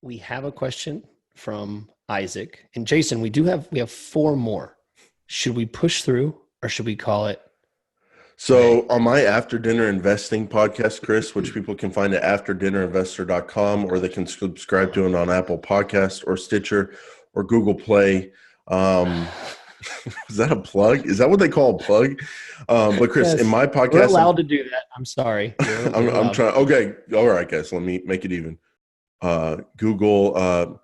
We have a question from Isaac and Jason. We have four more. Should we push through or should we call it? So on my After Dinner Investing podcast, Chris, which people can find at afterdinnerinvestor.com, or they can subscribe to it on Apple Podcast or Stitcher or Google Play. Is that a plug? Is that what they call a plug? But Chris, Yes, in my podcast, we're allowed to do that. I'm sorry. I'm trying. Okay. All right, guys, let me make it even. Google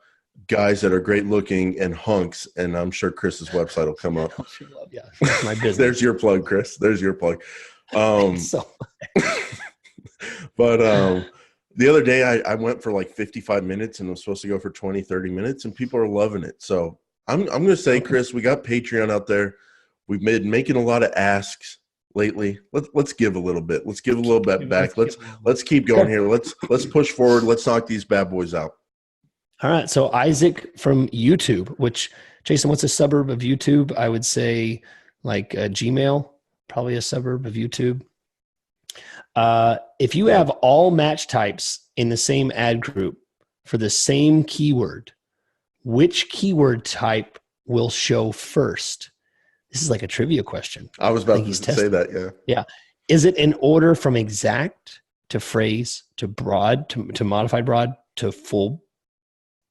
guys that are great looking and hunks, and I'm sure Chris's website will come up. Yeah, that's my business. There's your plug, Chris. There's your plug. So, But the other day I went for like 55 minutes and was supposed to go for 20, 30 minutes, and people are loving it. So I'm going to say, Chris, we got Patreon out there. We've been making a lot of asks lately. Let's give a little bit. Let's give a little bit back. Let's keep going here. Let's push forward. Let's knock these bad boys out. All right. So Isaac from YouTube, which, Jason, what's a suburb of YouTube? I would say like Gmail, probably a suburb of YouTube. If you have all match types in the same ad group for the same keyword, which keyword type will show first? This is like a trivia question. I was about to say that, yeah. Yeah. Is it in order from exact to phrase to broad to modified broad to full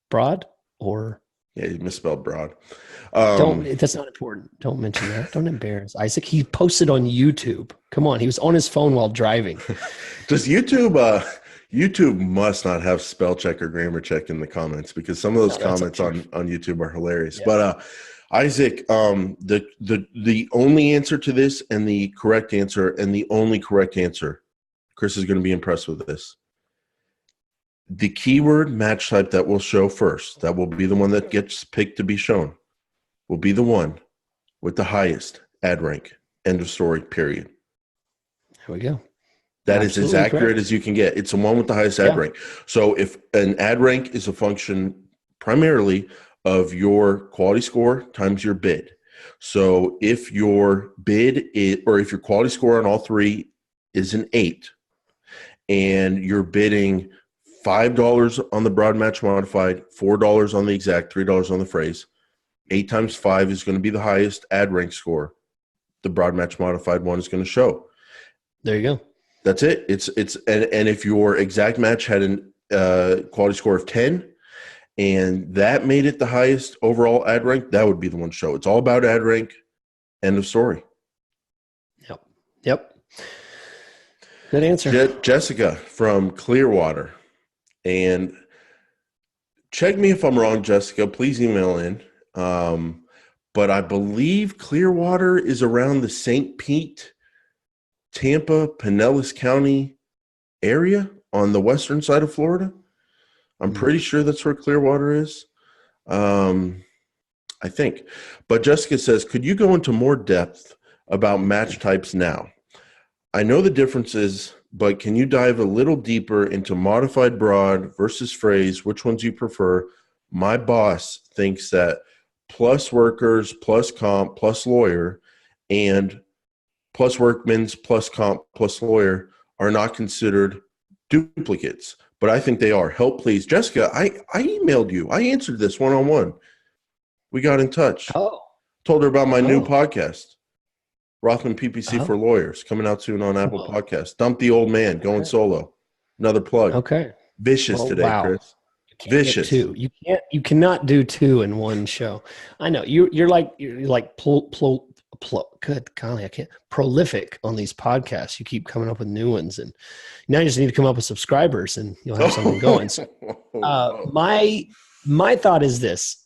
broad, or? Yeah, you misspelled broad. That's not important. Don't mention that. Don't embarrass Isaac. He posted on YouTube. Come on. He was on his phone while driving. Does YouTube must not have spell check or grammar check in the comments, because some of those comments on YouTube are hilarious. Yeah. But Isaac, the only answer to this and the correct answer and the only correct answer, Chris is going to be impressed with this. The keyword match type that will show first, that will be the one that gets picked to be shown, will be the one with the highest ad rank. End of story, period. There we go. That is as accurate as you can get. It's the one with the highest ad rank. So if an ad rank is a function primarily of your quality score times your bid. So if your bid is, or if your quality score on all three is an 8, and you're bidding $5 on the broad match modified, $4 on the exact, $3 on the phrase, 8 times 5 is going to be the highest ad rank score. The broad match modified one is going to show. There you go. That's it. And if your exact match had an quality score of 10 and that made it the highest overall ad rank, that would be the one show. It's all about ad rank. End of story. Yep. Good answer. Jessica from Clearwater. And check me if I'm wrong, Jessica. Please email in. But I believe Clearwater is around the St. Pete, Tampa, Pinellas County area on the western side of Florida. I'm pretty sure that's where Clearwater is. I think. But Jessica says, could you go into more depth about match types now? I know the differences, but can you dive a little deeper into modified broad versus phrase? Which ones you prefer? My boss thinks that plus workers, plus comp, plus lawyer, and plus workmen's, plus comp, plus lawyer are not considered duplicates, but I think they are. Help, please. Jessica, I emailed you. I answered this one-on-one. We got in touch. Told her about my new podcast, Rothman PPC for Lawyers, coming out soon on Apple Podcasts. Dump the Old Man, going solo. Another plug. Okay. Vicious today, Chris. Vicious. You cannot do 2 in one show. I know you're like good golly, I can't prolific on these podcasts. You keep coming up with new ones, and now you just need to come up with subscribers, and you'll have something going. So, my thought is this: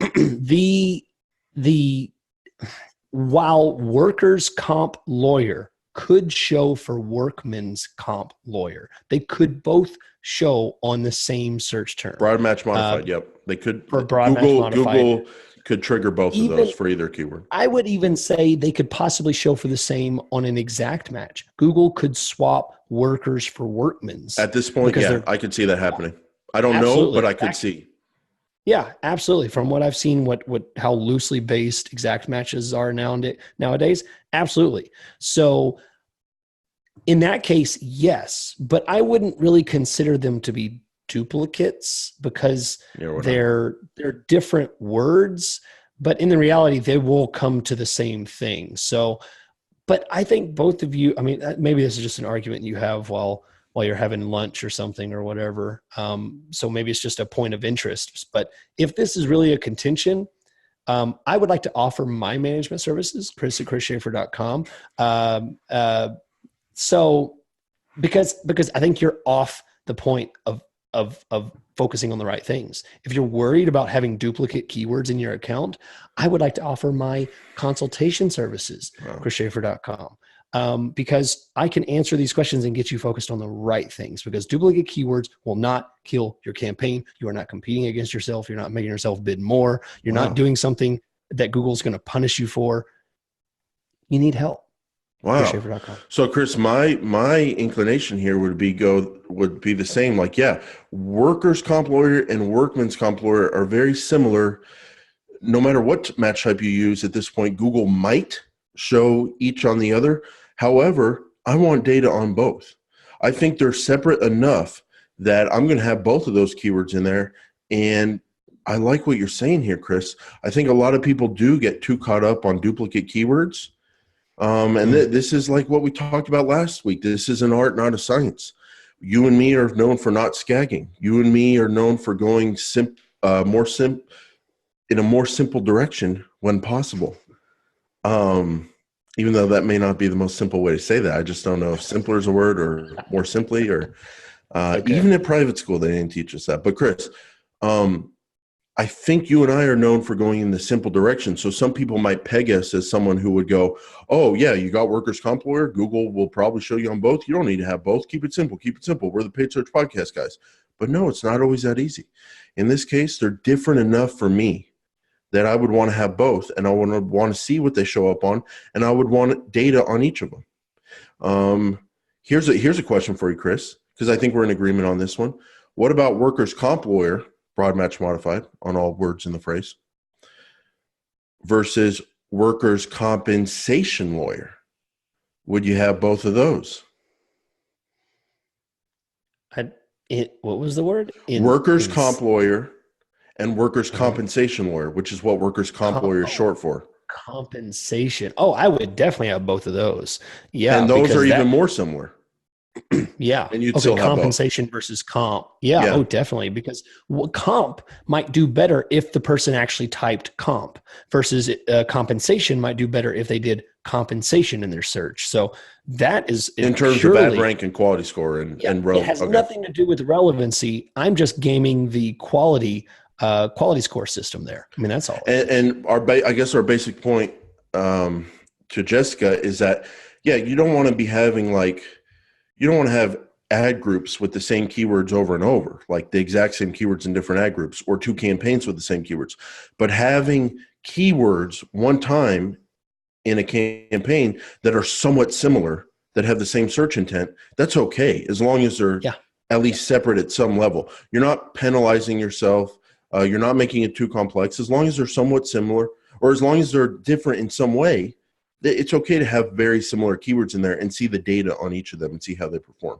while workers' comp lawyer could show for workman's comp lawyer, they could both show on the same search term. Broad match modified. Yep, they could. For broad match modified. Google could trigger both of those for either keyword. I would even say they could possibly show for the same on an exact match. Google could swap workers for workmen's. At this point, yeah, I could see that happening. I don't know, but I could see. Yeah, absolutely. From what I've seen, how loosely based exact matches are nowadays, absolutely. So in that case, yes, but I wouldn't really consider them to be duplicates because Yeah, we're not. they're different words, but in the reality, they will come to the same thing. So, but I think both of you, I mean, maybe this is just an argument you have while you're having lunch or something or whatever. So maybe it's just a point of interest. But if this is really a contention, I would like to offer my management services, Chris at chrisschaeffer.com. So because I think you're off the point of focusing on the right things. If you're worried about having duplicate keywords in your account, I would like to offer my consultation services, chrisschaeffer.com. Because I can answer these questions and get you focused on the right things, because duplicate keywords will not kill your campaign. You are not competing against yourself. You're not making yourself bid more. You're not doing something that Google's going to punish you for. You need help. Wow. chrisschaeffer.com. So Chris, my inclination here would be the same. Like, yeah, workers' comp lawyer and workman's comp lawyer are very similar. No matter what match type you use at this point, Google might show each on the other. However, I want data on both. I think they're separate enough that I'm going to have both of those keywords in there. And I like what you're saying here, Chris. I think a lot of people do get too caught up on duplicate keywords. This is like what we talked about last week. This is an art, not a science. You and me are known for not scagging. You and me are known for going in a more simple direction when possible. Even though that may not be the most simple way to say that. I just don't know if simpler is a word or more simply, or even at private school, they didn't teach us that. But Chris, I think you and I are known for going in the simple direction. So some people might peg us as someone who would go, oh, yeah, you got workers' comp lawyer. Google will probably show you on both. You don't need to have both. Keep it simple. Keep it simple. We're the Paid Search Podcast guys. But no, it's not always that easy. In this case, they're different enough for me that I would want to have both, and I would want to see what they show up on, and I would want data on each of them. Here's a question for you, Chris, because I think we're in agreement on this one. What about workers' comp lawyer, broad match modified on all words in the phrase, versus workers' compensation lawyer? Would you have both of those? What was the word? Workers' comp lawyer and workers' compensation lawyer, which is what workers' comp lawyer is short for. Compensation. Oh, I would definitely have both of those. Yeah. And those are even more similar. Yeah. And you'd still have compensation versus comp. Yeah. Oh, definitely. Because comp might do better if the person actually typed comp, versus compensation might do better if they did compensation in their search. So that is in terms of ad rank and quality score and it has nothing to do with relevancy. I'm just gaming the quality score system there. I mean, that's all. And I guess our basic point to Jessica is that, yeah, you don't want to be having you don't want to have ad groups with the same keywords over and over, like the exact same keywords in different ad groups, or two campaigns with the same keywords. But having keywords one time in a campaign that are somewhat similar, that have the same search intent, that's okay, as long as they're at least separate at some level. You're not penalizing yourself. You're not making it too complex. As long as they're somewhat similar, or as long as they're different in some way, it's okay to have very similar keywords in there and see the data on each of them and see how they perform.